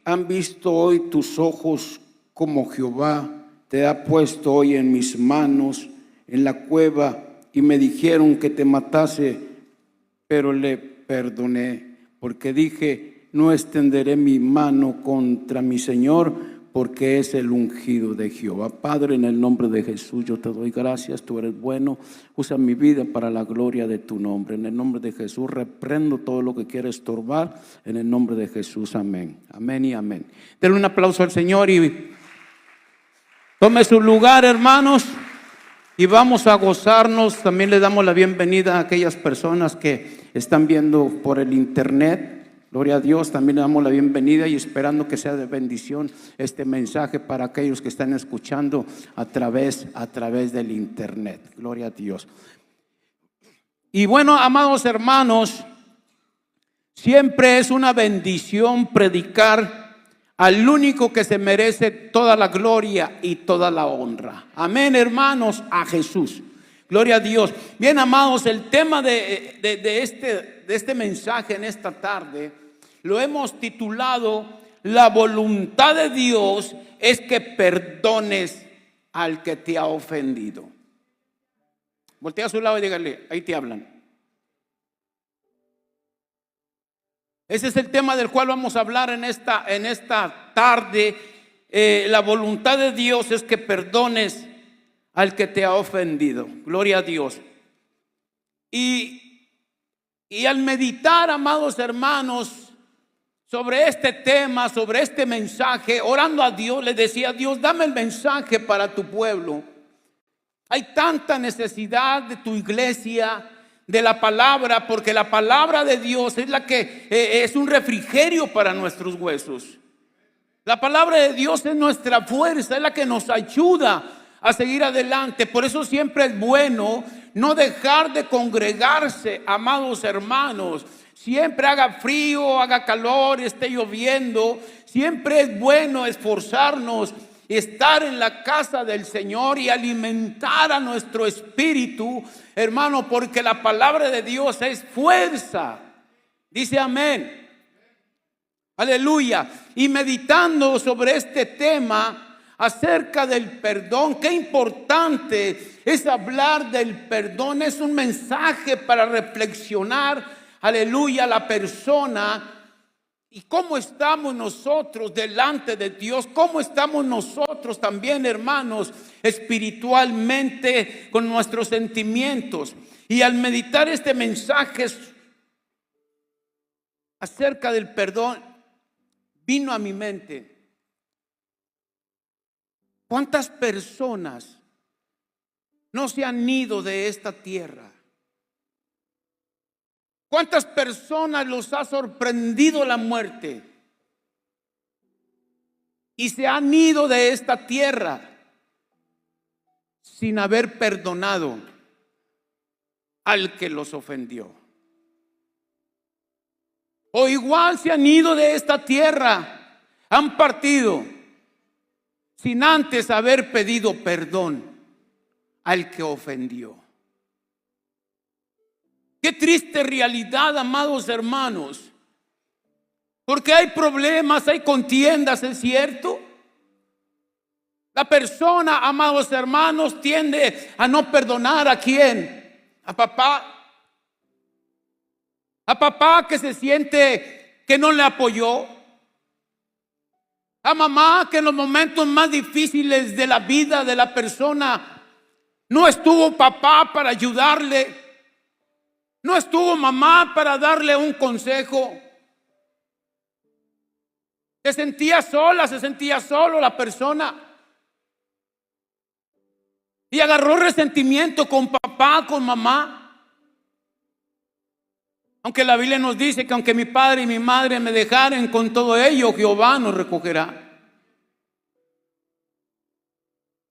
han visto hoy tus ojos como Jehová te ha puesto hoy en mis manos en la cueva, y me dijeron que te matase, pero le perdoné, porque dije, no extenderé mi mano contra mi Señor, porque es el ungido de Jehová. Padre, en el nombre de Jesús, yo te doy gracias, tú eres bueno, usa mi vida para la gloria de tu nombre. En el nombre de Jesús, reprendo todo lo que quiera estorbar, en el nombre de Jesús, amén. Amén y amén. Denle un aplauso al Señor y tome su lugar, hermanos, y vamos a gozarnos. También le damos la bienvenida a aquellas personas que están viendo por el internet. Gloria a Dios, también le damos la bienvenida y esperando que sea de bendición este mensaje para aquellos que están escuchando a través del internet. Gloria a Dios. Y bueno, amados hermanos, siempre es una bendición predicar al único que se merece toda la gloria y toda la honra. Amén, hermanos, a Jesús. Gloria a Dios. Bien, amados, el tema de este mensaje en esta tarde lo hemos titulado: la voluntad de Dios es que perdones al que te ha ofendido. Voltea a su lado y dígale, ahí te hablan. Ese es el tema del cual vamos a hablar en esta tarde. La voluntad de Dios es que perdones al que te ha ofendido. Gloria a Dios. Y al meditar, amados hermanos, sobre este tema, sobre este mensaje, orando a Dios, le decía: Dios, dame el mensaje para tu pueblo. Hay tanta necesidad de tu iglesia, de la palabra, porque la palabra de Dios es la que es un refrigerio para nuestros huesos. La palabra de Dios es nuestra fuerza, es la que nos ayuda a seguir adelante. Por eso siempre es bueno no dejar de congregarse, amados hermanos. Siempre haga frío, haga calor, esté lloviendo, siempre es bueno esforzarnos, estar en la casa del Señor y alimentar a nuestro espíritu, hermano, porque la palabra de Dios es fuerza. Dice amén. Aleluya. Y meditando sobre este tema acerca del perdón, qué importante es hablar del perdón. Es un mensaje para reflexionar, aleluya, la persona. ¿Y cómo estamos nosotros delante de Dios? ¿Cómo estamos nosotros también, hermanos, espiritualmente con nuestros sentimientos? Y al meditar este mensaje acerca del perdón, vino a mi mente: ¿cuántas personas no se han ido de esta tierra? ¿Cuántas personas los ha sorprendido la muerte y se han ido de esta tierra sin haber perdonado al que los ofendió? O igual se han ido de esta tierra, han partido sin antes haber pedido perdón al que ofendió. Qué triste realidad, amados hermanos, porque hay problemas, hay contiendas, ¿es cierto? La persona, amados hermanos, tiende a no perdonar ¿a quién? A papá. A papá que se siente que no le apoyó. A mamá que en los momentos más difíciles de la vida de la persona no estuvo papá para ayudarle. No estuvo mamá para darle un consejo. Se sentía sola, se sentía solo la persona. Y agarró resentimiento con papá, con mamá. Aunque la Biblia nos dice que aunque mi padre y mi madre me dejaren, con todo ello Jehová nos recogerá.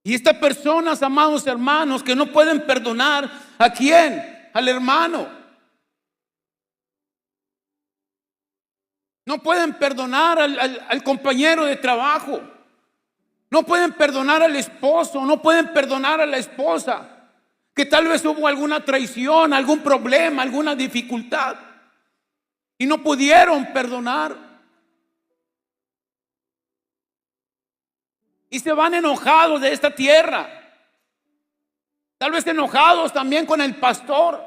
Y estas personas, amados hermanos, que no pueden perdonar, ¿a quién? Al hermano. No pueden perdonar al compañero de trabajo. No pueden perdonar al esposo. No pueden perdonar a la esposa. Que tal vez hubo alguna traición, algún problema, alguna dificultad. Y no pudieron perdonar. y se van enojados de esta tierra. Tal vez enojados también con el pastor,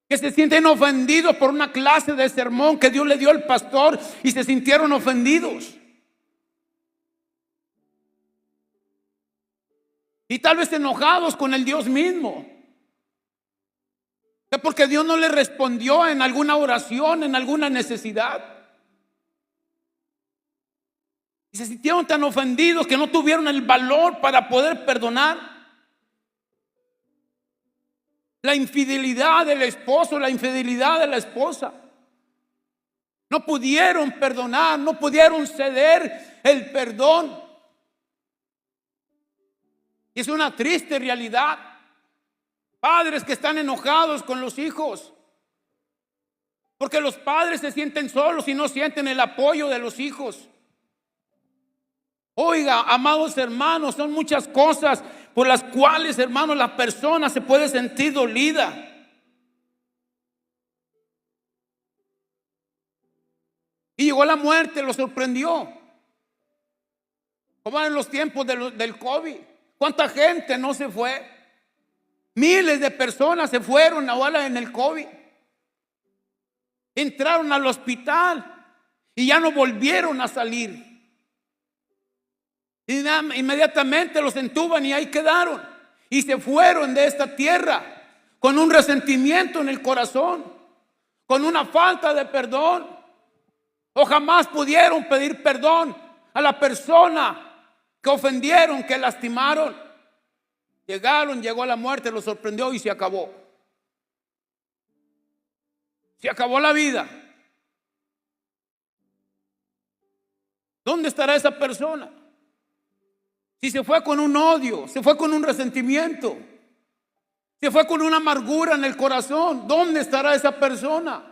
que se sienten ofendidos por una clase de sermón que Dios le dio al pastor y se sintieron ofendidos. Y tal vez enojados con el Dios mismo, que porque Dios no le respondió en alguna oración, en alguna necesidad. Y se sintieron tan ofendidos que no tuvieron el valor para poder perdonar. La infidelidad del esposo, la infidelidad de la esposa. No pudieron perdonar, no pudieron ceder el perdón. Y es una triste realidad. Padres que están enojados con los hijos, porque los padres se sienten solos y no sienten el apoyo de los hijos. Oiga, amados hermanos, son muchas cosas por las cuales, hermanos, la persona se puede sentir dolida. Y llegó la muerte, lo sorprendió. Como en los tiempos del COVID. ¿Cuánta gente no se fue? Miles de personas se fueron ahora en el COVID. Entraron al hospital y ya no volvieron a salir. Inmediatamente los entuban y ahí quedaron. Y se fueron de esta tierra con un resentimiento en el corazón, con una falta de perdón. O jamás pudieron pedir perdón a la persona que ofendieron, que lastimaron. Llegó la muerte, lo sorprendió y se acabó. Se acabó la vida. ¿Dónde estará esa persona? Si se fue con un odio, se fue con un resentimiento, se fue con una amargura en el corazón, ¿dónde estará esa persona?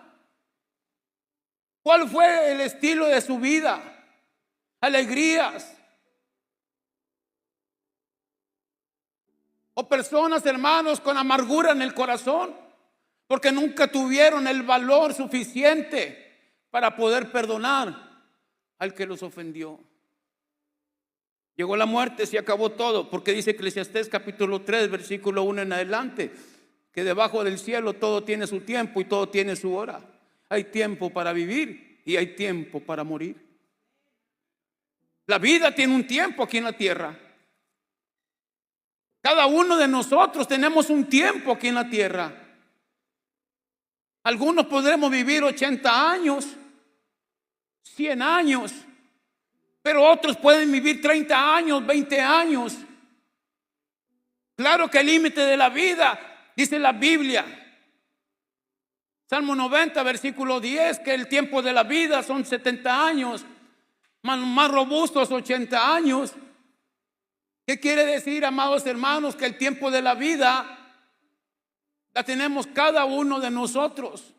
¿Cuál fue el estilo de su vida? Alegrías. O personas, hermanos, con amargura en el corazón, porque nunca tuvieron el valor suficiente para poder perdonar al que los ofendió. Llegó la muerte, se acabó todo, porque dice Eclesiastés capítulo 3, versículo 1 en adelante, que debajo del cielo todo tiene su tiempo y todo tiene su hora. Hay tiempo para vivir y hay tiempo para morir. La vida tiene un tiempo aquí en la tierra. Cada uno de nosotros tenemos un tiempo aquí en la tierra. Algunos podremos vivir 80 años, 100 años, pero otros pueden vivir 30 años, 20 años. Claro que el límite de la vida, dice la Biblia, Salmo 90, versículo 10, que el tiempo de la vida son 70 años, más robustos 80 años. ¿Qué quiere decir, amados hermanos? Que el tiempo de la vida la tenemos cada uno de nosotros.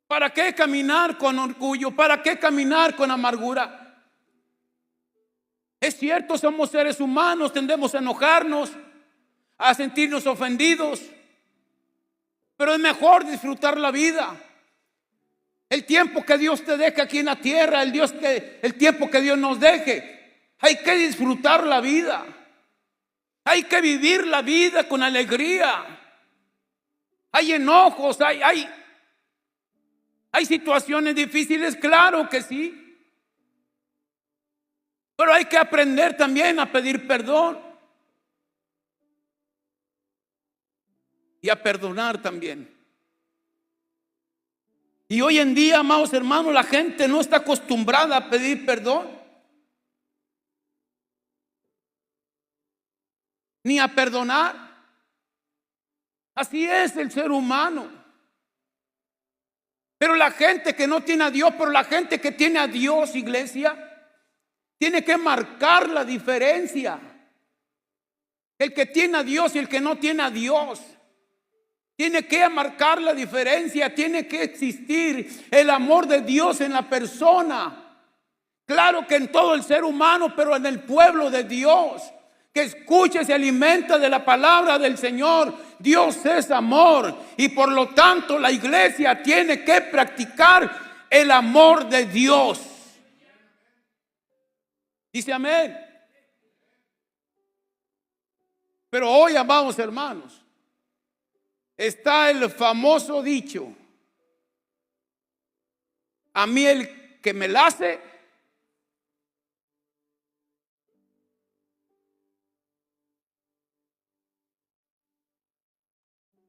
¿Para qué caminar con orgullo? ¿Para qué caminar con amargura? Es cierto, somos seres humanos, tendemos a enojarnos, a sentirnos ofendidos, pero es mejor disfrutar la vida. El tiempo que Dios te deje aquí en la tierra, el tiempo que Dios nos deje, hay que disfrutar la vida. Hay que vivir la vida con alegría. Hay enojos, hay situaciones difíciles, claro que sí. Pero hay que aprender también a pedir perdón. Y a perdonar también. Y hoy en día, amados hermanos, la gente no está acostumbrada a pedir perdón. Ni a perdonar. Así es el ser humano. Pero la gente que no tiene a Dios, pero la gente que tiene a Dios, iglesia, tiene que marcar la diferencia. El que tiene a Dios y el que no tiene a Dios. Tiene que marcar la diferencia. Tiene que existir el amor de Dios en la persona. Claro que en todo el ser humano, pero en el pueblo de Dios, que escucha y se alimenta de la palabra del Señor. Dios es amor y por lo tanto la iglesia tiene que practicar el amor de Dios. Dice amén. Pero hoy, amados hermanos, está el famoso dicho: a mí el que me la hace,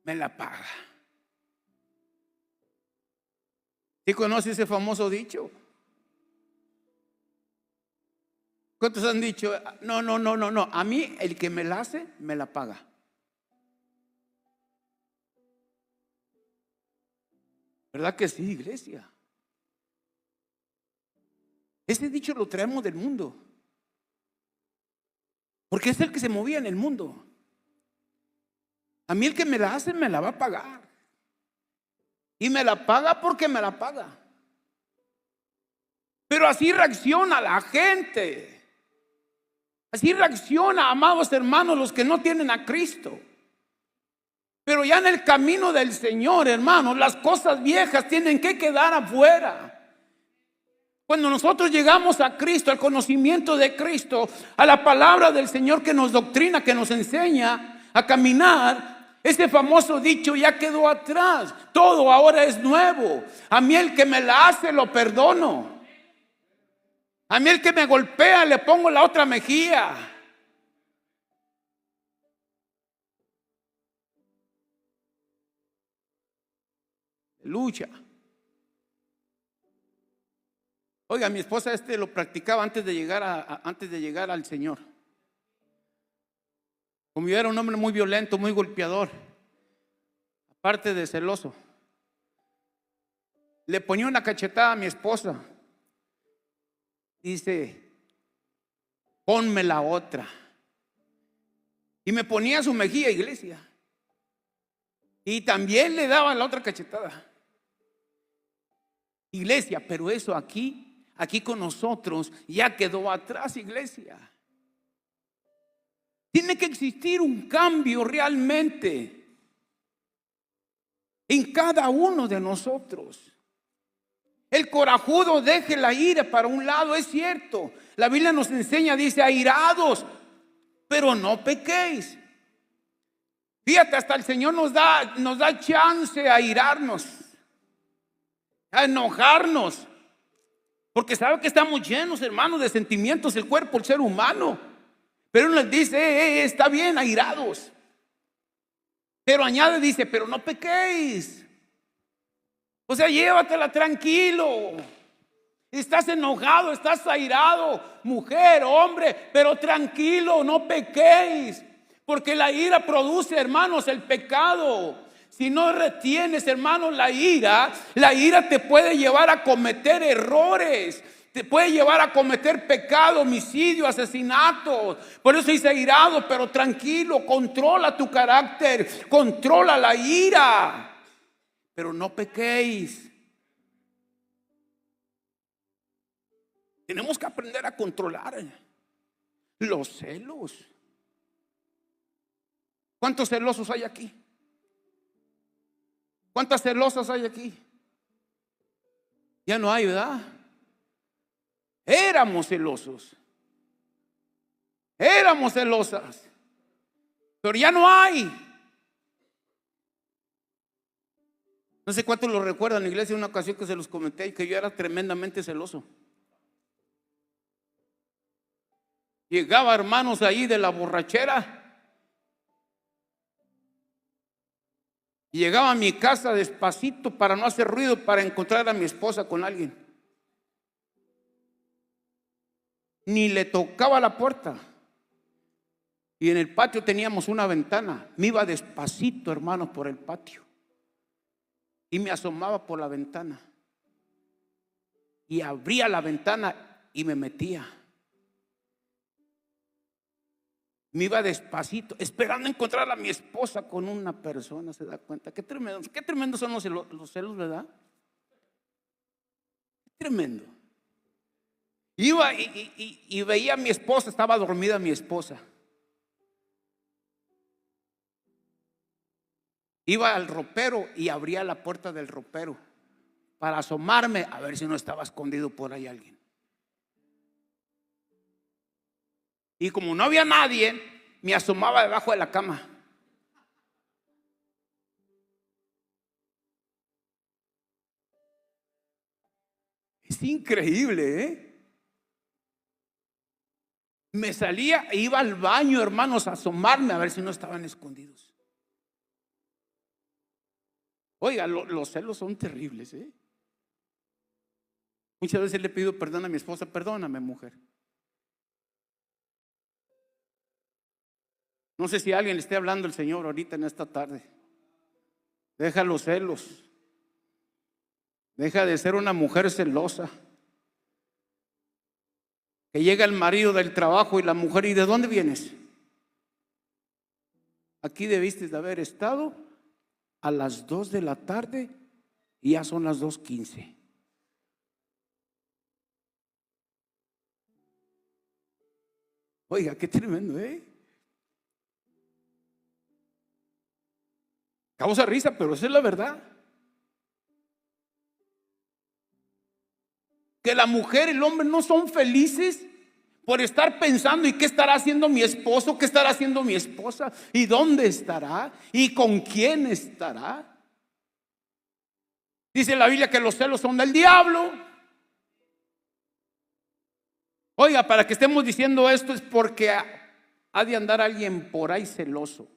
me la paga. ¿Sí conoce ese famoso dicho? ¿Cuántos han dicho, no, a mí el que me la hace, me la paga? ¿Verdad que sí, iglesia? Ese dicho lo traemos del mundo, porque es el que se movía en el mundo. A mí el que me la hace, me la va a pagar. Y me la paga porque me la paga. Pero así reacciona la gente. Así reacciona, amados hermanos, los que no tienen a Cristo. Pero ya en el camino del Señor, hermanos, las cosas viejas tienen que quedar afuera. Cuando nosotros llegamos a Cristo, al conocimiento de Cristo, a la palabra del Señor que nos doctrina, que nos enseña a caminar, ese famoso dicho ya quedó atrás. Todo ahora es nuevo. A mí el que me la hace lo perdono. A mí el que me golpea le pongo la otra mejilla. Lucha. Oiga, mi esposa lo practicaba antes de llegar al Señor. Como yo era un hombre muy violento, muy golpeador, aparte de celoso, le ponía una cachetada a mi esposa. Dice: ponme la otra. Y me ponía su mejilla, iglesia. Y también le daba la otra cachetada. Iglesia, pero eso aquí con nosotros ya quedó atrás, iglesia. Tiene que existir un cambio realmente en cada uno de nosotros. El corajudo deje la ira para un lado, es cierto. La Biblia nos enseña, dice: airados, pero no pequéis. Fíjate, hasta el Señor nos da chance a airarnos, a enojarnos, porque sabe que estamos llenos, hermanos, de sentimientos, el cuerpo, el ser humano. Pero Él nos dice: está bien, airados. Pero añade, dice: pero no pequéis. O sea, llévatela tranquilo. Estás enojado, estás airado, mujer, hombre, pero tranquilo, no pequéis. Porque la ira produce, hermanos, el pecado. Si no retienes, hermanos, la ira te puede llevar a cometer errores. Te puede llevar a cometer pecado, homicidio, asesinato. Por eso dice: airado, pero tranquilo. Controla tu carácter, controla la ira, pero no pequéis. Tenemos que aprender a controlar los celos. ¿Cuántos celosos hay aquí? ¿Cuántas celosas hay aquí? Ya no hay, ¿verdad? Éramos celosos. Éramos celosas. Pero ya no hay. No sé cuántos lo recuerdan, iglesia, una ocasión que se los comenté y que yo era tremendamente celoso. Llegaba, hermanos, ahí de la borrachera. Y llegaba a mi casa despacito para no hacer ruido, para encontrar a mi esposa con alguien. Ni le tocaba la puerta. Y en el patio teníamos una ventana. Me iba despacito, hermanos, por el patio. Y me asomaba por la ventana. Y abría la ventana y me metía. Me iba despacito, esperando encontrar a mi esposa con una persona. ¿Se da cuenta? Qué tremendos son los celos, ¿verdad? Qué tremendo. Iba y veía a mi esposa, estaba dormida mi esposa. Iba al ropero y abría la puerta del ropero para asomarme a ver si no estaba escondido por ahí alguien. Y como no había nadie, me asomaba debajo de la cama. Es increíble, ¿eh? Me salía e iba al baño, hermanos, a asomarme a ver si no estaban escondidos. Oiga, los celos son terribles, ¿eh? Muchas veces le pido perdón a mi esposa. Perdóname, mujer. No sé si a alguien le esté hablando el Señor ahorita en esta tarde. Deja los celos. Deja de ser una mujer celosa. Que llega el marido del trabajo y la mujer, ¿y de dónde vienes? Aquí debiste de haber estado a las 2 de la tarde y ya son las 2:15. Oiga, qué tremendo, ¿eh? Causa risa, pero esa es la verdad. Que la mujer y el hombre no son felices por estar pensando, ¿y qué estará haciendo mi esposo? ¿Qué estará haciendo mi esposa? ¿Y dónde estará? ¿Y con quién estará? Dice la Biblia que los celos son del diablo. Oiga, para que estemos diciendo esto es porque ha de andar alguien por ahí celoso.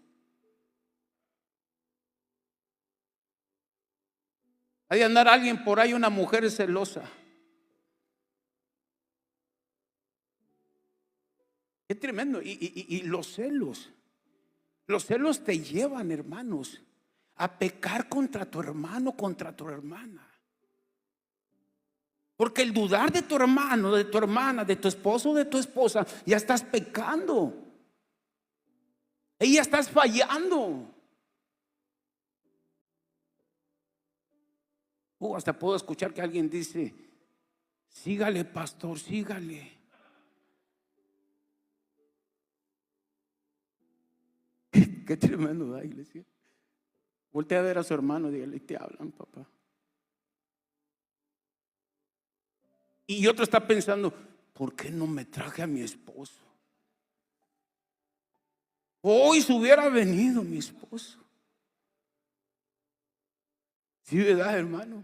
Ha de andar alguien por ahí, una mujer celosa. Qué tremendo. Y los celos te llevan, hermanos, a pecar contra tu hermano, contra tu hermana. Porque el dudar de tu hermano, de tu hermana, de tu esposo, de tu esposa, ya estás pecando. Ahí ya estás fallando. Hasta puedo escuchar que alguien dice: sígale, pastor, sígale. Qué tremendo da, iglesia. Voltea a ver a su hermano y dígale: te hablan, papá. Y otro está pensando: ¿por qué no me traje a mi esposo? Hoy se hubiera venido mi esposo. Sí, ¿verdad, hermano?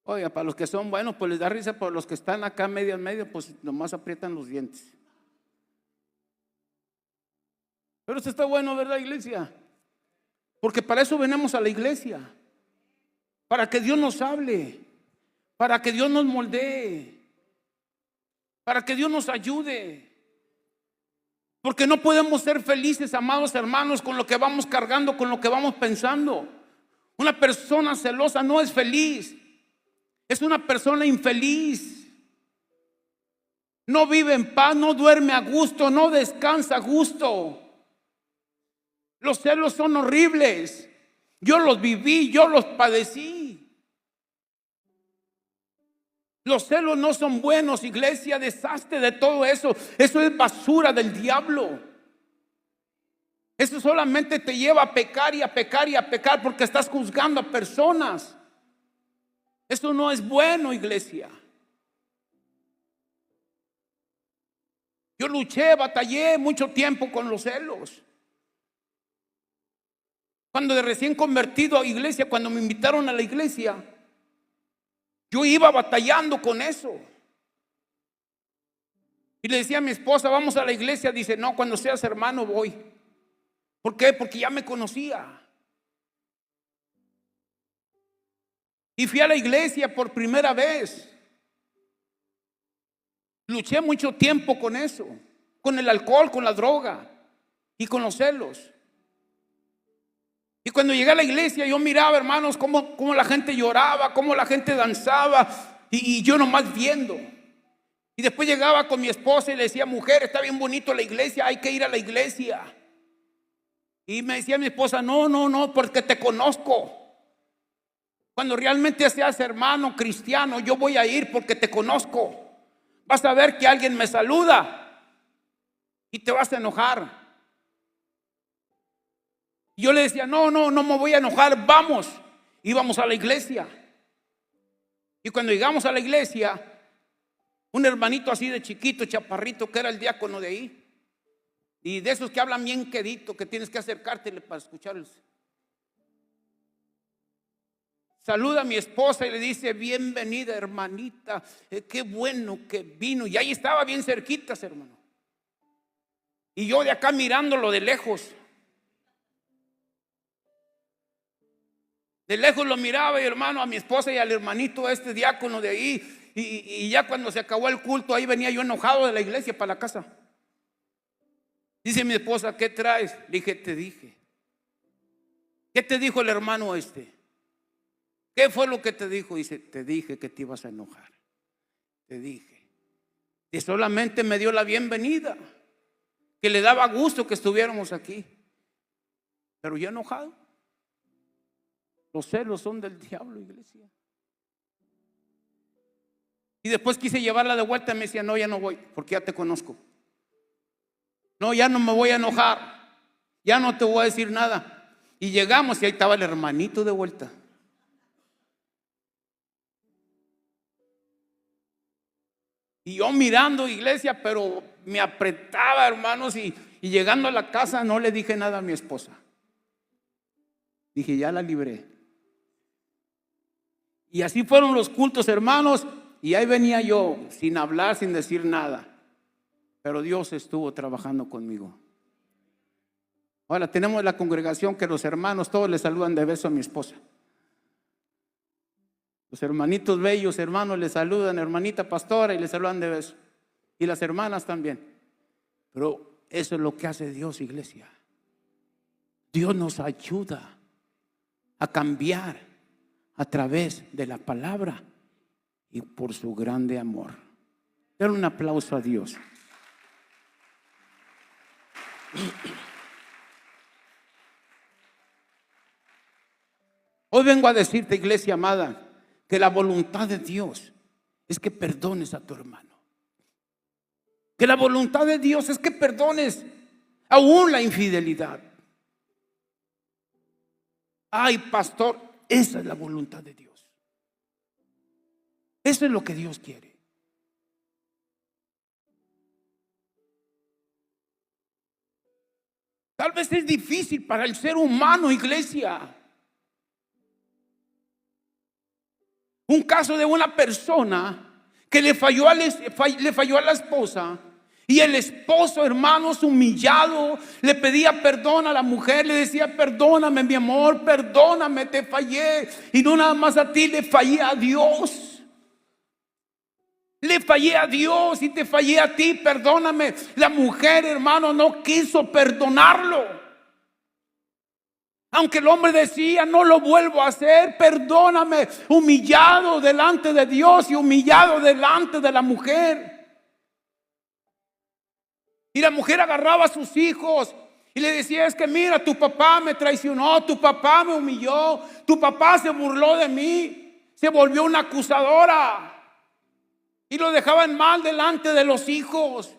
Oiga, para los que son buenos, pues les da risa. Por los que están acá medio en medio, pues nomás aprietan los dientes. Pero esto está bueno, ¿verdad, iglesia? Porque para eso venimos a la iglesia. Para que Dios nos hable. Para que Dios nos moldee. Para que Dios nos ayude. Porque no podemos ser felices, amados hermanos, con lo que vamos cargando, con lo que vamos pensando. Una persona celosa no es feliz. Es una persona infeliz. No vive en paz, no duerme a gusto, no descansa a gusto. Los celos son horribles. Yo los viví, yo los padecí. Los celos no son buenos, iglesia. Deshazte de todo eso. Eso es basura del diablo. Eso solamente te lleva a pecar y a pecar y a pecar, porque estás juzgando a personas. Eso no es bueno, iglesia. Yo luché, batallé mucho tiempo con los celos. Cuando de recién convertido a iglesia, cuando me invitaron a la iglesia, yo iba batallando con eso. Y le decía a mi esposa: vamos a la iglesia. Dice: no, cuando seas hermano voy. ¿Por qué? Porque ya me conocía. Y fui a la iglesia por primera vez. Luché mucho tiempo con eso, con el alcohol, con la droga y con los celos. Y cuando llegué a la iglesia, yo miraba, hermanos, cómo la gente lloraba, cómo la gente danzaba, y yo nomás viendo. Y después llegaba con mi esposa y le decía: mujer, está bien bonito la iglesia, hay que ir a la iglesia. Y me decía mi esposa: no, porque te conozco. Cuando realmente seas hermano cristiano, yo voy a ir porque te conozco. Vas a ver que alguien me saluda y te vas a enojar. Y yo le decía: no me voy a enojar, vamos. Íbamos a la iglesia. Y cuando llegamos a la iglesia, un hermanito así de chiquito, chaparrito, que era el diácono de ahí, Y de esos que hablan bien quedito, que tienes que acercártele para escucharlos. Saluda a mi esposa y le dice: bienvenida, hermanita, qué bueno que vino. Y ahí estaba bien cerquitas, hermano. Y yo de acá mirándolo de lejos. De lejos lo miraba, y hermano, a mi esposa y al hermanito diácono de ahí. Y ya cuando se acabó el culto, ahí venía yo enojado de la iglesia para la casa. Dice mi esposa: ¿qué traes? Le dije: te dije. ¿Qué te dijo el hermano ¿Qué fue lo que te dijo? Dice: te dije que te ibas a enojar. Te dije. Y solamente me dio la bienvenida, que le daba gusto que estuviéramos aquí. Pero yo enojado. Los celos son del diablo, iglesia. Y después quise llevarla de vuelta y me decía: no, ya no voy, porque ya te conozco. No, ya no me voy a enojar. Ya no te voy a decir nada. Y llegamos y ahí estaba el hermanito de vuelta. Y yo mirando, iglesia, pero me apretaba, hermanos, y llegando a la casa no le dije nada a mi esposa. Dije: ya la libré. Y así fueron los cultos, hermanos, y ahí venía yo, sin hablar, sin decir nada. Pero Dios estuvo trabajando conmigo. Ahora tenemos la congregación que los hermanos todos le saludan de beso a mi esposa. Los hermanitos bellos, hermanos, le saludan, hermanita pastora, y le saludan de beso. Y las hermanas también. Pero eso es lo que hace Dios, iglesia. Dios nos ayuda a cambiar a través de la palabra y por su grande amor. Denle un aplauso a Dios. Hoy vengo a decirte, iglesia amada, que la voluntad de Dios es que perdones a tu hermano. Que la voluntad de Dios es que perdones aún la infidelidad. Ay, pastor, esa es la voluntad de Dios. Eso es lo que Dios quiere. Tal vez es difícil para el ser humano, iglesia. Un caso de una persona que le falló a la esposa, y el esposo, hermanos, humillado, le pedía perdón a la mujer, le decía: perdóname, mi amor, perdóname, te fallé. Y no nada más a ti, le fallé a Dios. Le fallé a Dios y te fallé a ti, perdóname. La mujer, hermano, no quiso perdonarlo. Aunque el hombre decía: no lo vuelvo a hacer, perdóname. Humillado delante de Dios y humillado delante de la mujer. Y la mujer agarraba a sus hijos y le decía: es que mira, tu papá me traicionó, tu papá me humilló, tu papá se burló de mí, se volvió una acusadora. Y lo dejaban mal delante de los hijos.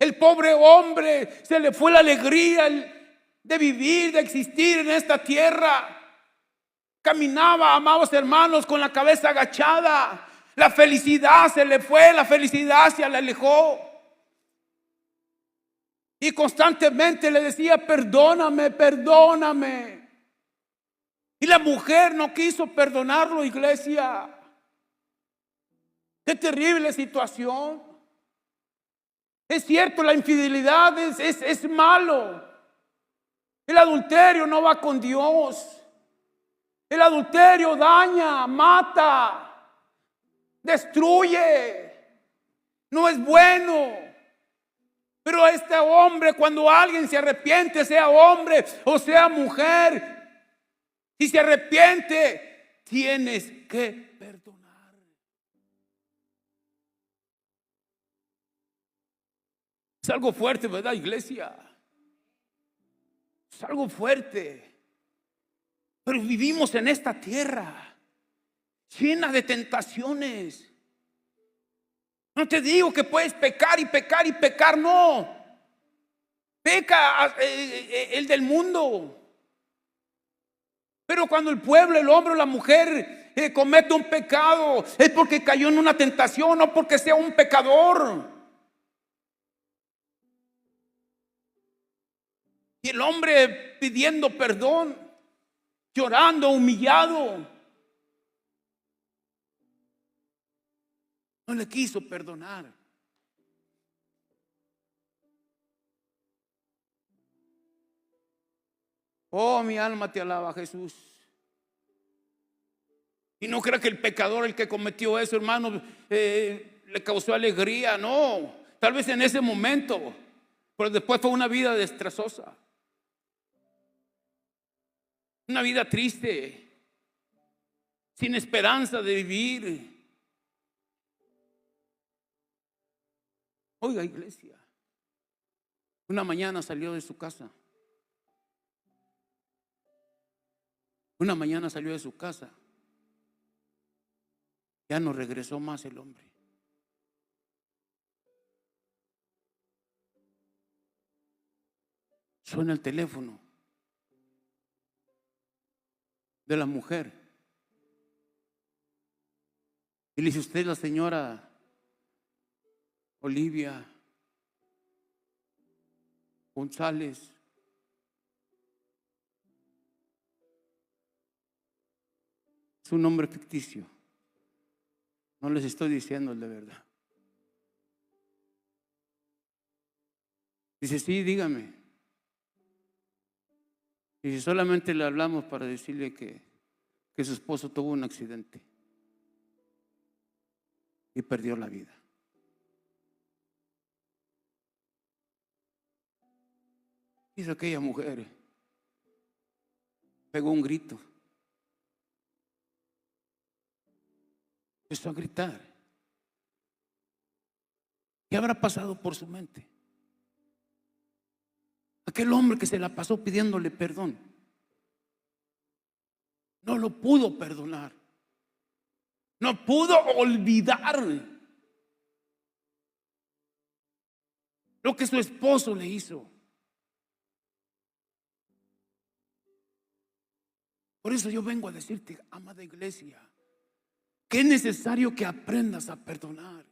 El pobre hombre se le fue la alegría de vivir, de existir en esta tierra. Caminaba, amados hermanos, con la cabeza agachada. La felicidad se le fue, la felicidad se le alejó. Y constantemente le decía: perdóname, perdóname. Y la mujer no quiso perdonarlo, iglesia. Qué terrible situación. Es cierto, la infidelidad es malo. El adulterio no va con Dios. El adulterio daña, mata, destruye. No es bueno. Pero este hombre, cuando alguien se arrepiente, sea hombre o sea mujer, si se arrepiente, tienes que perdonar. Es algo fuerte, ¿verdad, iglesia? Es algo fuerte. Pero vivimos en esta tierra llena de tentaciones. No te digo que puedes pecar y pecar y pecar, no. Peca el del mundo. Pero cuando el pueblo, el hombre o la mujer comete un pecado, es porque cayó en una tentación, no porque sea un pecador. Y el hombre pidiendo perdón, llorando, humillado. No le quiso perdonar. Oh, mi alma te alaba, Jesús. Y no crea que el pecador, el que cometió eso, hermano, le causó alegría. No, tal vez en ese momento, pero después fue una vida destrozosa, una vida triste, sin esperanza de vivir. Oiga, iglesia, una mañana salió de su casa. Una mañana salió de su casa. Ya no regresó más el hombre. Suena el teléfono de la mujer y le dice: ¿usted es la señora Olivia González? Es un nombre ficticio. No les estoy diciendo el de verdad. Dice: sí, dígame. Y solamente le hablamos para decirle que su esposo tuvo un accidente y perdió la vida. Dice aquella mujer, pegó un grito, empezó a gritar. ¿Qué habrá pasado por su mente? Aquel hombre que se la pasó pidiéndole perdón, no lo pudo perdonar, no pudo olvidar lo que su esposo le hizo. Por eso yo vengo a decirte, amada iglesia, que es necesario que aprendas a perdonar.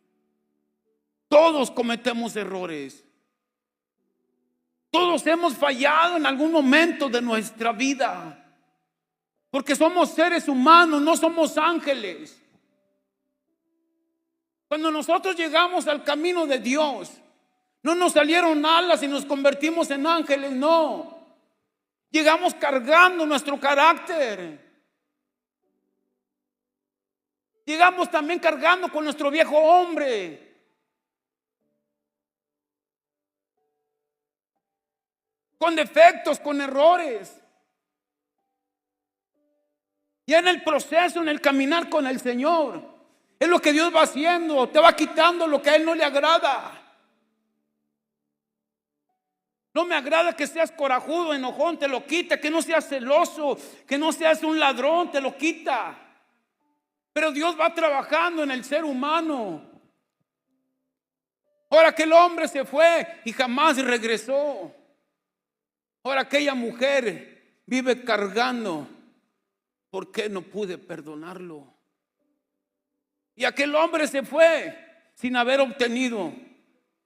Todos cometemos errores. Todos hemos fallado en algún momento de nuestra vida. Porque somos seres humanos, no somos ángeles. Cuando nosotros llegamos al camino de Dios, no nos salieron alas y nos convertimos en ángeles, no. Llegamos cargando nuestro carácter. Llegamos también cargando con nuestro viejo hombre. Con defectos, con errores. Y en el proceso, en el caminar con el Señor, es lo que Dios va haciendo. Te va quitando lo que a Él no le agrada. No me agrada que seas corajudo, enojón, te lo quita. Que no seas celoso, que no seas un ladrón, te lo quita. Pero Dios va trabajando en el ser humano. Ahora aquel hombre se fue y jamás regresó. Ahora aquella mujer vive cargando. ¿Por qué no pude perdonarlo? Y aquel hombre se fue sin haber obtenido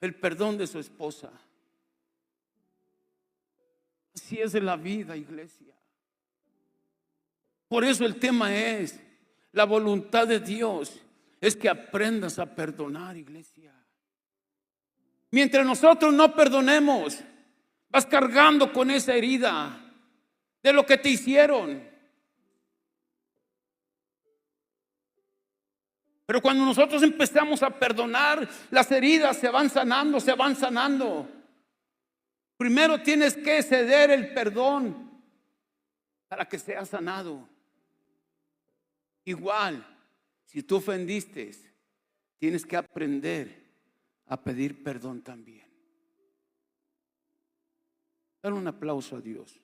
el perdón de su esposa. Así es la vida, iglesia. Por eso el tema es: la voluntad de Dios es que aprendas a perdonar, iglesia. Mientras nosotros no perdonemos, vas cargando con esa herida de lo que te hicieron. Pero cuando nosotros empezamos a perdonar, las heridas se van sanando, se van sanando. Primero tienes que ceder el perdón para que sea sanado. Igual, si tú ofendiste, tienes que aprender a pedir perdón también. Dale un aplauso a Dios.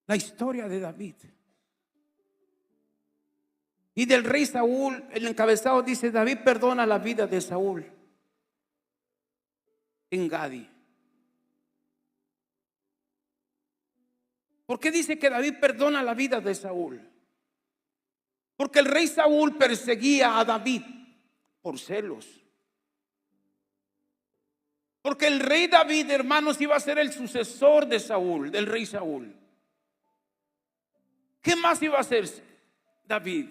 La historia de David y del rey Saúl, el encabezado dice: David perdona la vida de Saúl en Gadi. ¿Por qué dice que David perdona la vida de Saúl? Porque el rey Saúl perseguía a David por celos. Porque el rey David, hermanos, iba a ser el sucesor de Saúl, del rey Saúl. ¿Qué más iba a hacer David?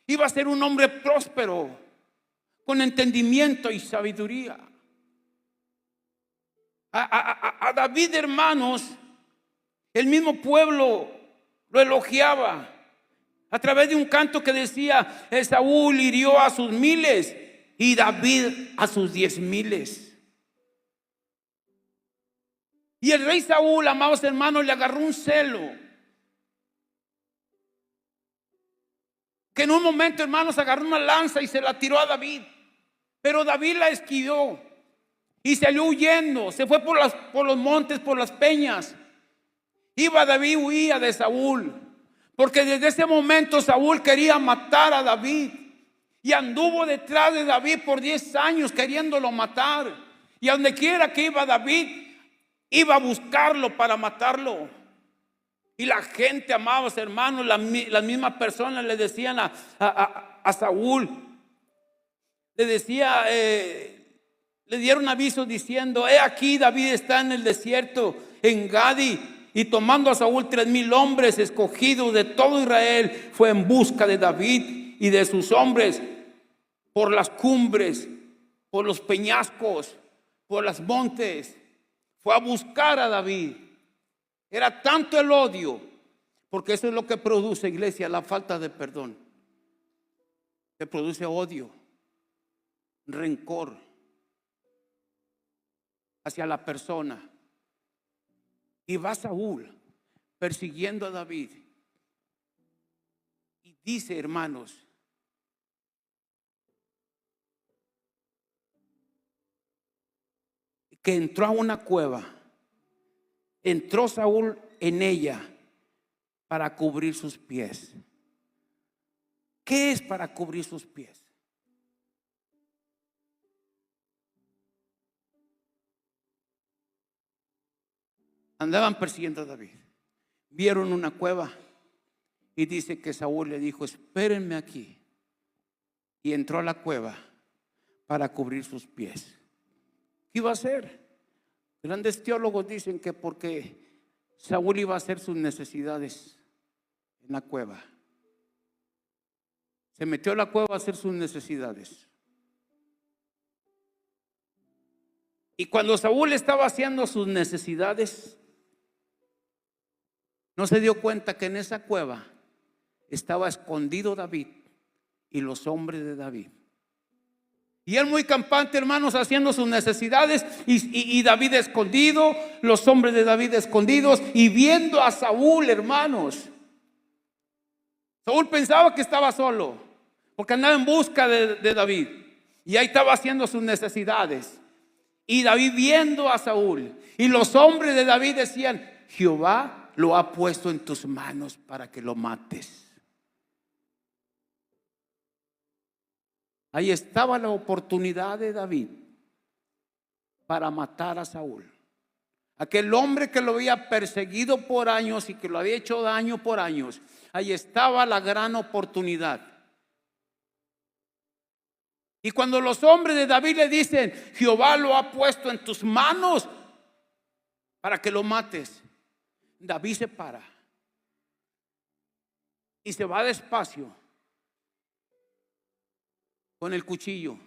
Iba a ser un hombre próspero, con entendimiento y sabiduría. A David, hermanos, el mismo pueblo lo elogiaba a través de un canto que decía: Saúl hirió a sus miles y David a sus 10,000. Y el rey Saúl, amados hermanos, le agarró un celo, que en un momento, hermanos, agarró una lanza y se la tiró a David. Pero David la esquivó y salió huyendo. Se fue por los montes, por las peñas. David huía de Saúl, porque desde ese momento Saúl quería matar a David. Y anduvo detrás de David por 10 años queriéndolo matar. Y a donde quiera que iba David, iba a buscarlo para matarlo. Y la gente, amados hermanos, las mismas personas le decían a Saúl, le decía, le dieron aviso diciendo: he aquí, David está en el desierto, en Gadi. Y tomando a Saúl 3,000 hombres escogidos de todo Israel, fue en busca de David y de sus hombres por las cumbres, por los peñascos, por los montes. Fue a buscar a David. Era tanto el odio, porque eso es lo que produce, iglesia, la falta de perdón. Se produce odio, rencor hacia la persona. Y va Saúl persiguiendo a David. Y dice, hermanos, que entró a una cueva. Entró Saúl en ella para cubrir sus pies. ¿Qué es para cubrir sus pies? Andaban persiguiendo a David. Vieron una cueva y dice que Saúl le dijo: espérenme aquí. Y entró a la cueva para cubrir sus pies. ¿Qué iba a hacer? Grandes teólogos dicen que porque Saúl iba a hacer sus necesidades en la cueva. Se metió a la cueva a hacer sus necesidades. Y cuando Saúl estaba haciendo sus necesidades, no se dio cuenta que en esa cueva estaba escondido David y los hombres de David. Y él muy campante, hermanos, haciendo sus necesidades, y David escondido, los hombres de David escondidos, y viendo a Saúl, hermanos. Saúl pensaba que estaba solo, porque andaba en busca de David, y ahí estaba haciendo sus necesidades. Y David viendo a Saúl, y los hombres de David decían: Jehová lo ha puesto en tus manos para que lo mates. Ahí estaba la oportunidad de David para matar a Saúl. Aquel hombre que lo había perseguido por años y que lo había hecho daño por años. Ahí estaba la gran oportunidad. Y cuando los hombres de David le dicen: Jehová lo ha puesto en tus manos para que lo mates, David se para y se va despacio con el cuchillo.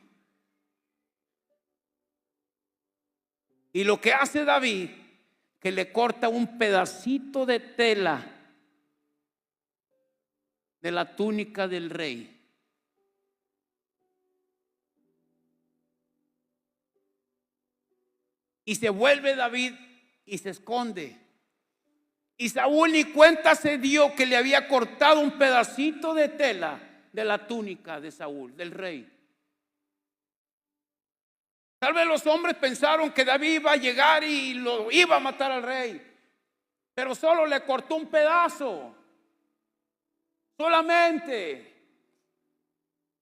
Y lo que hace David, que le corta un pedacito de tela de la túnica del rey. Y se vuelve David y se esconde. Y Saúl ni cuenta se dio que le había cortado un pedacito de tela de la túnica de Saúl, del rey. Tal vez los hombres pensaron que David iba a llegar y lo iba a matar al rey, pero solo le cortó un pedazo, solamente.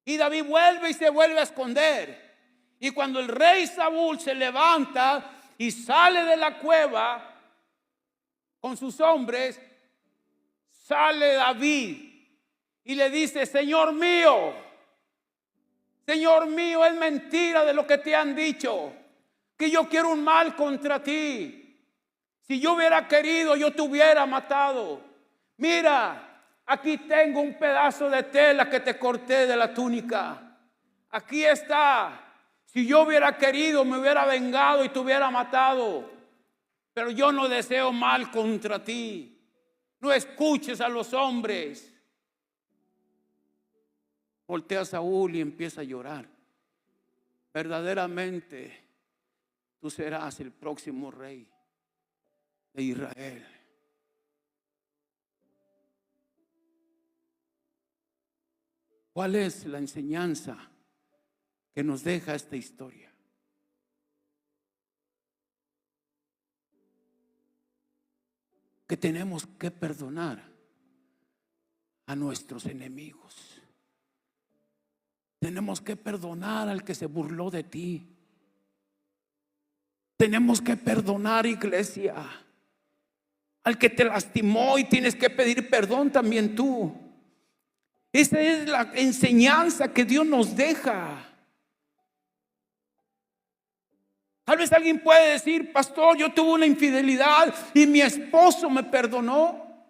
Y David vuelve y se vuelve a esconder. Y cuando el rey Saúl se levanta y sale de la cueva con sus hombres, sale David y le dice: Señor mío, es mentira de lo que te han dicho, que yo quiero un mal contra ti. Si yo hubiera querido, yo te hubiera matado. Mira, aquí tengo un pedazo de tela que te corté de la túnica. Aquí está. Si yo hubiera querido, me hubiera vengado y te hubiera matado. Pero yo no deseo mal contra ti. No escuches a los hombres. Voltea a Saúl y empieza a llorar. Verdaderamente, tú serás el próximo rey de Israel. ¿Cuál es la enseñanza que nos deja esta historia? Que tenemos que perdonar a nuestros enemigos. Tenemos que perdonar al que se burló de ti. Tenemos que perdonar, iglesia, al que te lastimó, y tienes que pedir perdón también tú. Esa es la enseñanza que Dios nos deja. Tal vez alguien puede decir: pastor, yo tuve una infidelidad y mi esposo me perdonó,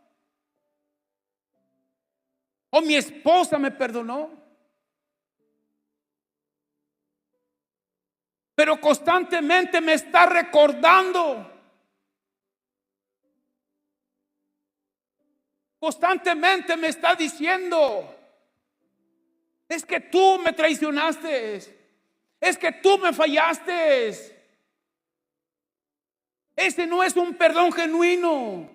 o mi esposa me perdonó. Pero constantemente me está recordando, constantemente me está diciendo: es que tú me traicionaste, es que tú me fallaste. Ese no es un perdón genuino.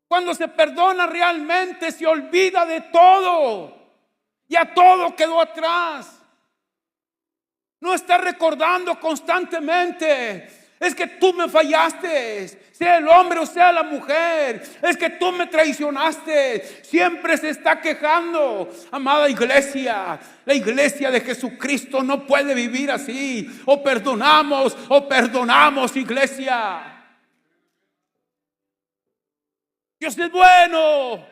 Cuando se perdona realmente, se olvida de todo. Ya todo quedó atrás. No está recordando constantemente: es que tú me fallaste, sea el hombre o sea la mujer, es que tú me traicionaste. Siempre se está quejando. Amada iglesia, la iglesia de Jesucristo no puede vivir así. O perdonamos, iglesia. Dios es bueno.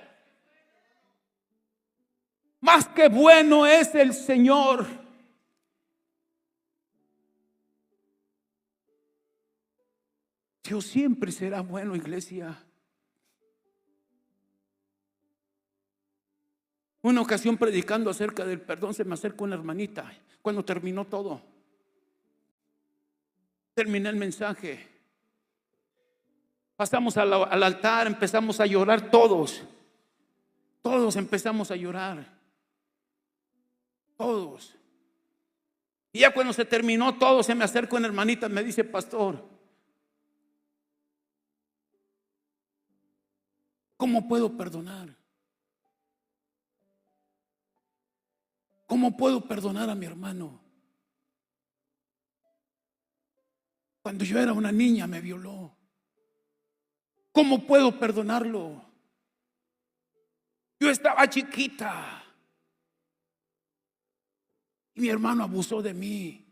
Más que bueno es el Señor. Dios siempre será bueno, iglesia. Una ocasión, predicando acerca del perdón, se me acercó una hermanita. Cuando terminó todo, terminé el mensaje, pasamos al altar, empezamos a llorar todos. Todos empezamos a llorar. Todos. Y ya cuando se terminó todo, se me acerca una hermanita, me dice: pastor, ¿cómo puedo perdonar? ¿Cómo puedo perdonar a mi hermano? Cuando yo era una niña me violó. ¿Cómo puedo perdonarlo? Yo estaba chiquita y mi hermano abusó de mí.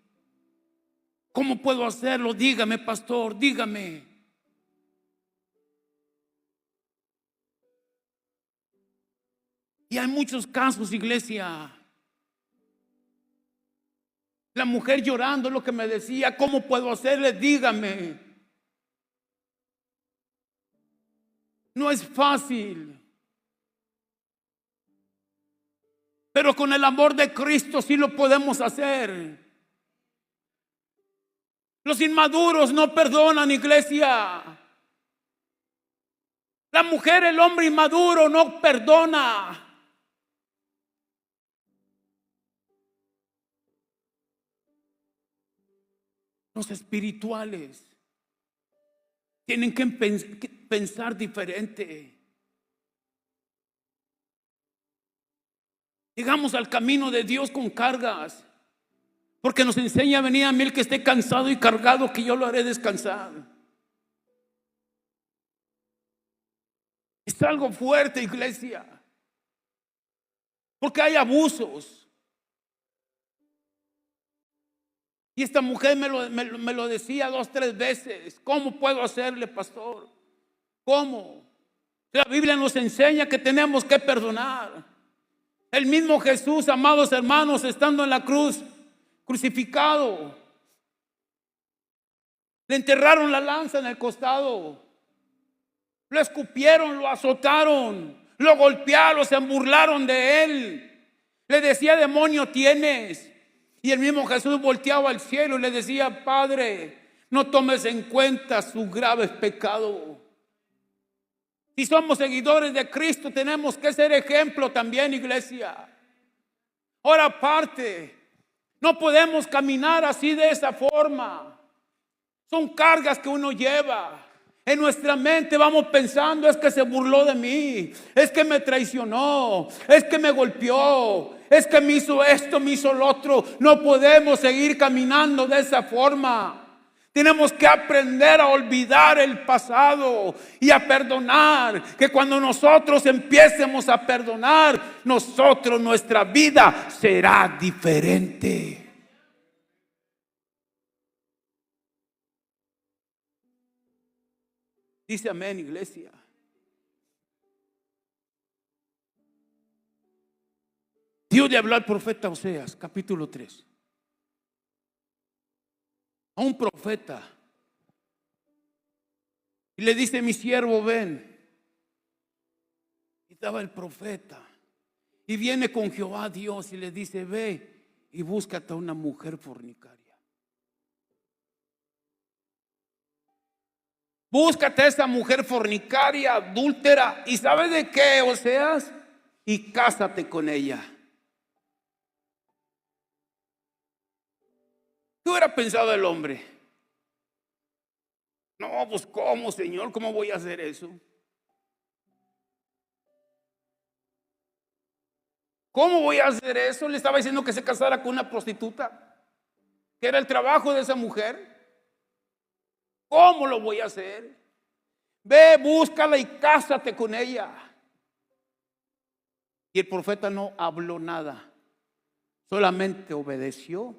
¿Cómo puedo hacerlo? Dígame, pastor, dígame. Y hay muchos casos, iglesia. La mujer llorando lo que me decía: ¿cómo puedo hacerle? Dígame. No es fácil. Pero con el amor de Cristo sí lo podemos hacer. Los inmaduros no perdonan, iglesia. La mujer, el hombre inmaduro no perdona. Los espirituales tienen que pensar diferente. Llegamos al camino de Dios con cargas, porque nos enseña: venid a mí el que esté cansado y cargado, que yo lo haré descansar. Es algo fuerte, iglesia, porque hay abusos. Y esta mujer me lo decía 2, 3 veces: ¿cómo puedo hacerle, pastor? ¿Cómo? La Biblia nos enseña que tenemos que perdonar. El mismo Jesús, amados hermanos, estando en la cruz, crucificado, le enterraron la lanza en el costado, lo escupieron, lo azotaron, lo golpearon, se burlaron de él. Le decía: demonio tienes. Y el mismo Jesús volteaba al cielo y le decía: Padre, no tomes en cuenta su grave pecado. Si somos seguidores de Cristo, tenemos que ser ejemplo también, iglesia. Ahora aparte, no podemos caminar así de esa forma. Son cargas que uno lleva. En nuestra mente vamos pensando: es que se burló de mí, es que me traicionó, es que me golpeó, es que me hizo esto, me hizo lo otro. No podemos seguir caminando de esa forma. Tenemos que aprender a olvidar el pasado y a perdonar. Que cuando nosotros empiecemos a perdonar, nuestra vida será diferente. Dice amén, iglesia. Dios le habló al profeta Oseas, capítulo 3. A un profeta. Y le dice: mi siervo, ven. Y estaba el profeta. Y viene con Jehová Dios y le dice: ve y búscate a una mujer fornicaria. Búscate a esa mujer fornicaria, adúltera. ¿Y sabes de qué, Oseas? Y cásate con ella. ¿Qué hubiera pensado el hombre? No, pues ¿cómo, Señor? ¿Cómo voy a hacer eso? ¿Cómo voy a hacer eso? Le estaba diciendo que se casara con una prostituta, que era el trabajo de esa mujer. ¿Cómo lo voy a hacer? Ve, búscala y cásate con ella. Y el profeta no habló nada, solamente obedeció.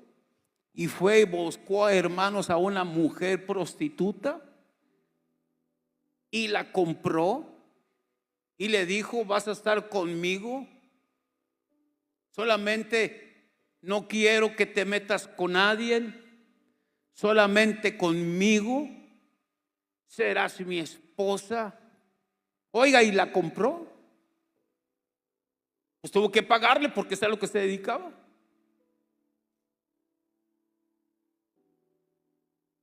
Y fue y buscó, hermanos, a una mujer prostituta y la compró y le dijo: vas a estar conmigo, solamente no quiero que te metas con nadie, solamente conmigo serás mi esposa. Oiga, y la compró. Pues tuvo que pagarle porque es a lo que se dedicaba.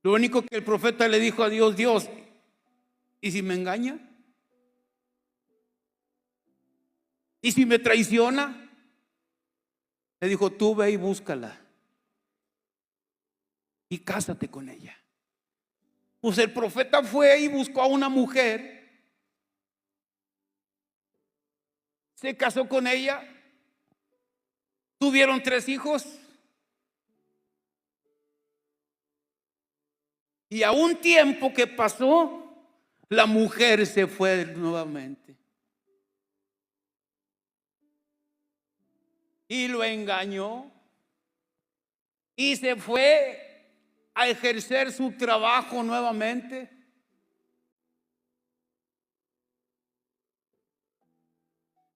Lo único que el profeta le dijo a Dios: Dios, ¿y si me engaña? ¿Y si me traiciona? Le dijo: tú ve y búscala y cásate con ella. Pues el profeta fue y buscó a una mujer, se casó con ella, tuvieron 3 hijos. Y a un tiempo que pasó, la mujer se fue nuevamente y lo engañó y se fue a ejercer su trabajo nuevamente.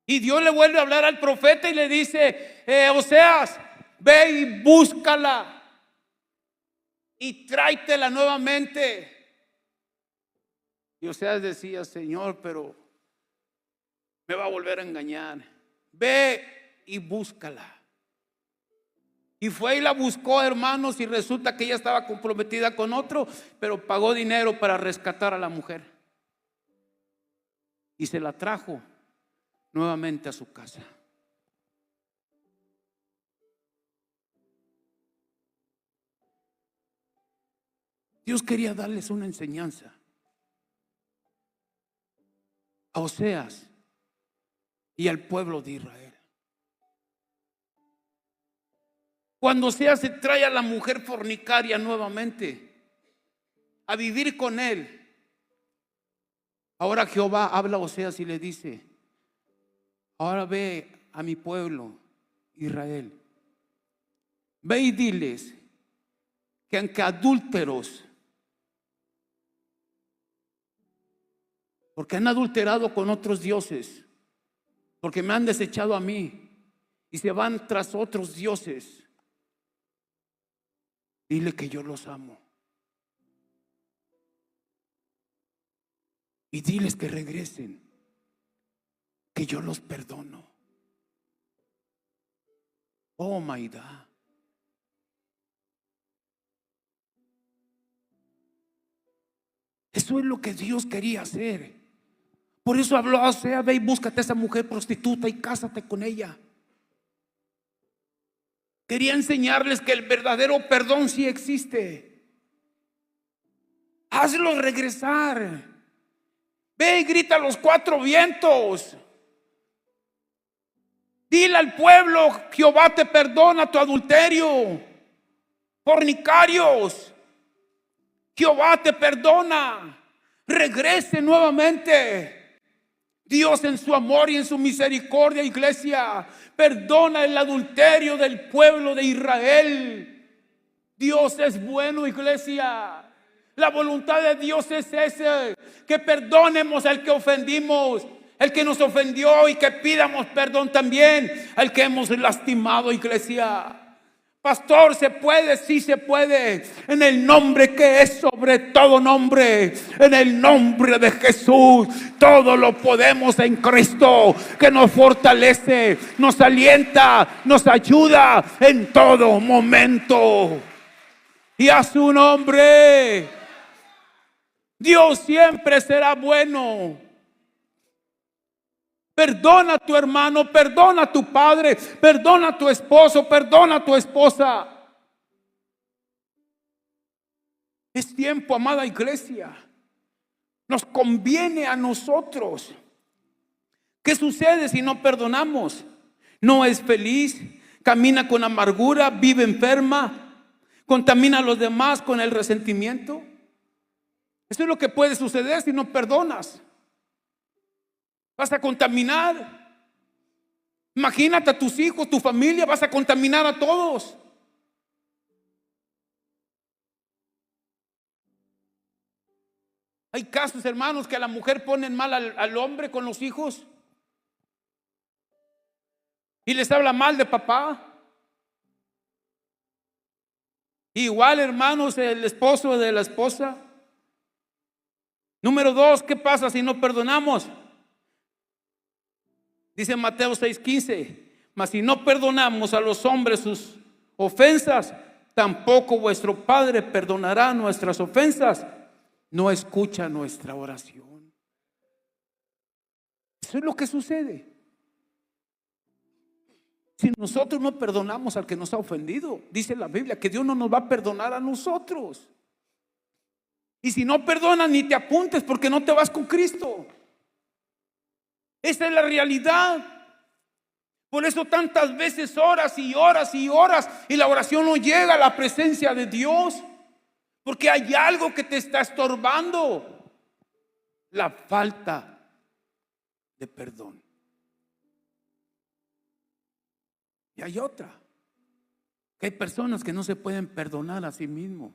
Y Dios le vuelve a hablar al profeta y le dice: Oseas, ve y búscala y tráetela nuevamente. Y Oseas decía: Señor, pero me va a volver a engañar. Ve y búscala. Y fue y la buscó, hermanos, y resulta que ella estaba comprometida con otro, pero pagó dinero para rescatar a la mujer. Y se la trajo nuevamente a su casa. Dios quería darles una enseñanza a Oseas y al pueblo de Israel. Cuando Oseas se trae a la mujer fornicaria nuevamente a vivir con él, ahora Jehová habla a Oseas y le dice: ahora ve a mi pueblo Israel, ve y diles que aunque adúlteros porque han adulterado con otros dioses, porque me han desechado a mí y se van tras otros dioses. Dile que yo los amo. Y diles que regresen, que yo los perdono. Oh my God. Eso es lo que Dios quería hacer. Por eso habló a Osea: ve y búscate a esa mujer prostituta y cásate con ella. Quería enseñarles que el verdadero perdón sí existe. Hazlos regresar. Ve y grita a los cuatro vientos. Dile al pueblo: Jehová te perdona tu adulterio. Fornicarios, Jehová te perdona. Regrese nuevamente. Dios en su amor y en su misericordia, iglesia, perdona el adulterio del pueblo de Israel. Dios es bueno, iglesia. La voluntad de Dios es ese, que perdonemos al que ofendimos, el que nos ofendió, y que pidamos perdón también al que hemos lastimado, iglesia. Pastor, ¿se puede? Sí se puede. En el nombre que es sobre todo nombre, en el nombre de Jesús, todo lo podemos en Cristo, que nos fortalece, nos alienta, nos ayuda en todo momento. Y a su nombre, Dios siempre será bueno. Perdona a tu hermano, perdona a tu padre, perdona a tu esposo, perdona a tu esposa. Es tiempo, amada iglesia. Nos conviene a nosotros. ¿Qué sucede si no perdonamos? No es feliz, camina con amargura, vive enferma, contamina a los demás con el resentimiento. Eso es lo que puede suceder si no perdonas. Vas a contaminar. Imagínate a tus hijos, tu familia, vas a contaminar a todos. Hay casos, hermanos, que a la mujer ponen mal al hombre con los hijos y les habla mal de papá. Igual, hermanos, el esposo de la esposa. Número 2, ¿qué pasa si no perdonamos? Dice Mateo 6:15: mas si no perdonamos a los hombres sus ofensas, tampoco vuestro Padre perdonará nuestras ofensas. No escucha nuestra oración. Eso es lo que sucede. Si nosotros no perdonamos al que nos ha ofendido, dice la Biblia que Dios no nos va a perdonar a nosotros. Y si no perdonas, ni te apuntes, porque no te vas con Cristo. Esa es la realidad. Por eso tantas veces horas y horas y horas, y la oración no llega a la presencia de Dios, porque hay algo que te está estorbando: la falta de perdón. Y hay otra, que hay personas que no se pueden perdonar a sí mismos,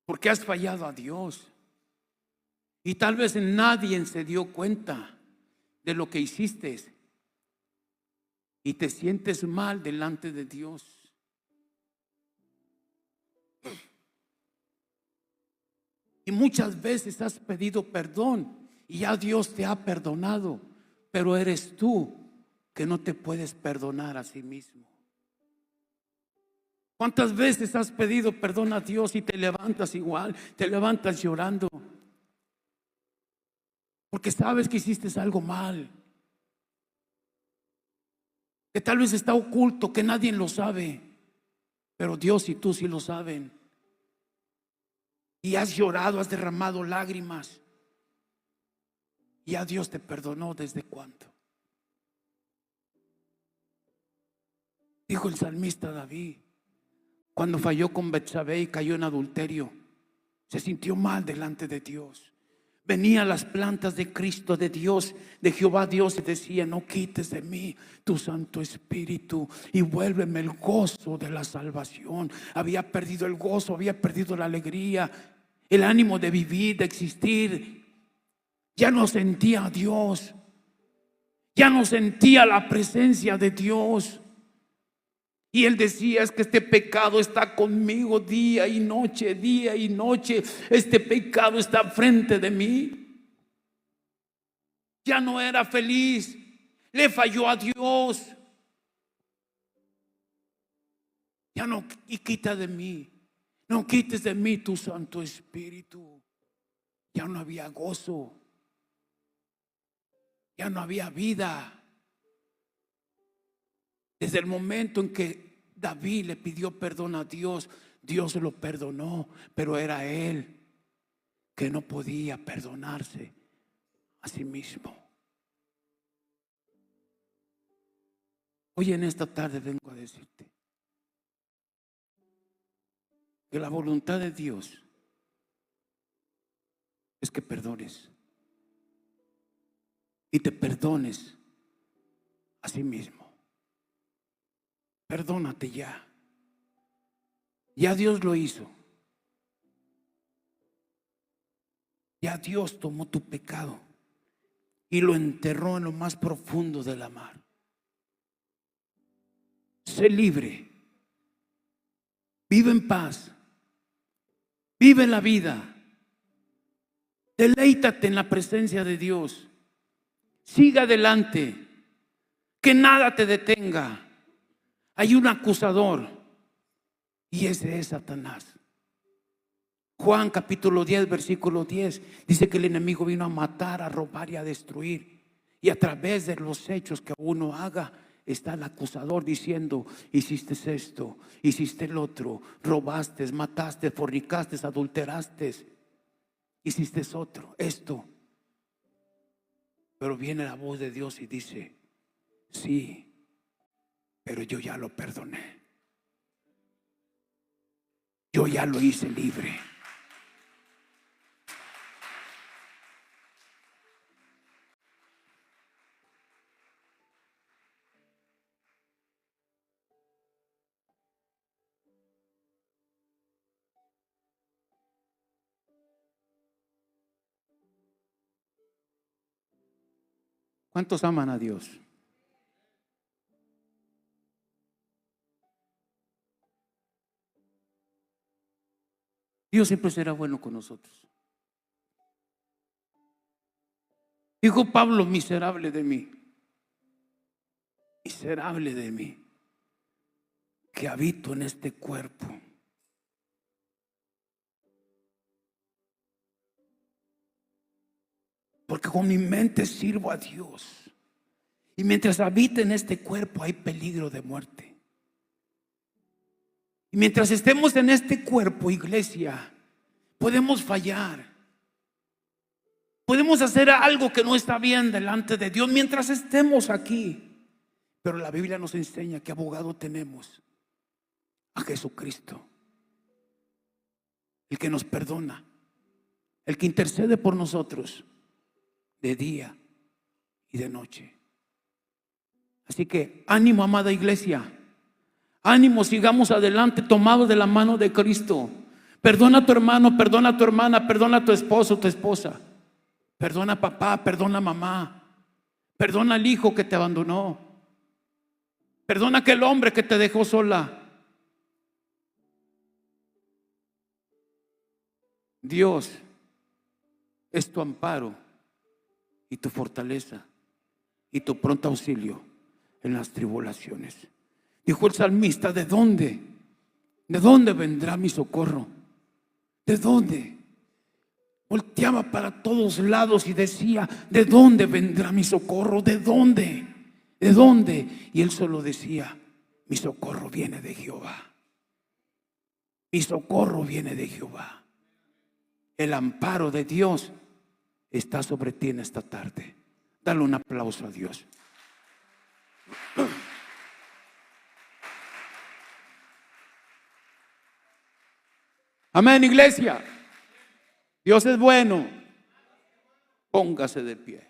porque has fallado a Dios. Y tal vez nadie se dio cuenta de lo que hiciste y te sientes mal delante de Dios. Y muchas veces has pedido perdón y ya Dios te ha perdonado, pero eres tú que no te puedes perdonar a sí mismo. ¿Cuántas veces has pedido perdón a Dios y te levantas igual, te levantas llorando? Porque sabes que hiciste algo mal, que tal vez está oculto, que nadie lo sabe, pero Dios y tú sí lo saben. Y has llorado, has derramado lágrimas, y a Dios te perdonó. ¿Desde cuándo? Dijo el salmista David, cuando falló con Betsabé y cayó en adulterio, se sintió mal delante de Dios. Venía a las plantas de Cristo, de Dios, de Jehová Dios, y decía: no quites de mí tu Santo Espíritu y vuélveme el gozo de la salvación. Había perdido el gozo, había perdido la alegría, el ánimo de vivir, de existir. Ya no sentía a Dios. Ya no sentía la presencia de Dios. Y él decía, es que este pecado está conmigo día y noche, día y noche. Este pecado está frente de mí. Ya no era feliz. Le falló a Dios. Ya no, y quita de mí. No quites de mí tu Santo Espíritu. Ya no había gozo. Ya no había vida. Desde el momento en que David le pidió perdón a Dios, Dios lo perdonó, pero era él que no podía perdonarse a sí mismo. Hoy en esta tarde vengo a decirte que la voluntad de Dios es que perdones y te perdones a sí mismo. Perdónate ya. Ya Dios lo hizo. Ya Dios tomó tu pecado y lo enterró en lo más profundo de la mar. Sé libre. Vive en paz. Vive la vida. Deleítate en la presencia de Dios. Siga adelante. Que nada te detenga. Hay un acusador y ese es Satanás. Juan capítulo 10 versículo 10 dice que el enemigo vino a matar, a robar y a destruir. Y a través de los hechos que uno haga está el acusador diciendo: hiciste esto, hiciste el otro, robaste, mataste, fornicaste, adulteraste, hiciste esto. Pero viene la voz de Dios y dice: sí, pero yo ya lo perdoné. Yo ya lo hice libre. ¿Cuántos aman a Dios? Dios siempre será bueno con nosotros. Dijo Pablo: miserable de mí, que habito en este cuerpo. Porque con mi mente sirvo a Dios. Y mientras habite en este cuerpo hay peligro de muerte. Y mientras estemos en este cuerpo, iglesia, podemos fallar. Podemos hacer algo que no está bien delante de Dios mientras estemos aquí. Pero la Biblia nos enseña que abogado tenemos a Jesucristo, el que nos perdona, el que intercede por nosotros de día y de noche. Así que ánimo, amada iglesia. Ánimo, sigamos adelante tomados de la mano de Cristo. Perdona a tu hermano, perdona a tu hermana, perdona a tu esposo, tu esposa. Perdona a papá, perdona a mamá. Perdona al hijo que te abandonó. Perdona a aquel hombre que te dejó sola. Dios es tu amparo y tu fortaleza y tu pronto auxilio en las tribulaciones. Dijo el salmista: ¿de dónde? ¿De dónde vendrá mi socorro? ¿De dónde? Volteaba para todos lados y decía: ¿de dónde vendrá mi socorro? ¿De dónde? ¿De dónde? Y él solo decía: mi socorro viene de Jehová. Mi socorro viene de Jehová. El amparo de Dios está sobre ti en esta tarde. Dale un aplauso a Dios. Amén, iglesia. Dios es bueno. Póngase de pie.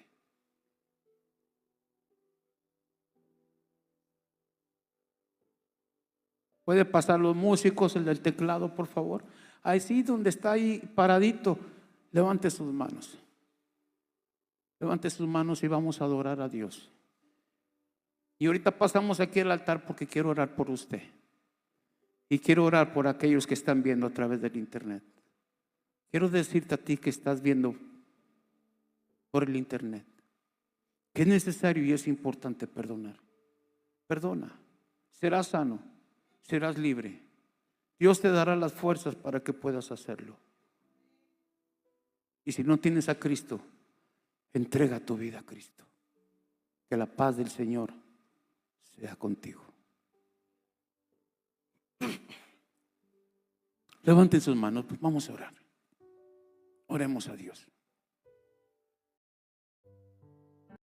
Puede pasar los músicos, el del teclado, por favor. Ahí sí, donde está ahí paradito, levante sus manos. Levante sus manos y vamos a adorar a Dios. Y ahorita pasamos aquí al altar porque quiero orar por usted. Y quiero orar por aquellos que están viendo a través del internet. Quiero decirte a ti que estás viendo por el internet que es necesario y es importante perdonar. Perdona, serás sano, serás libre. Dios te dará las fuerzas para que puedas hacerlo. Y si no tienes a Cristo, entrega tu vida a Cristo. Que la paz del Señor sea contigo. Levanten sus manos, pues vamos a orar. Oremos a Dios.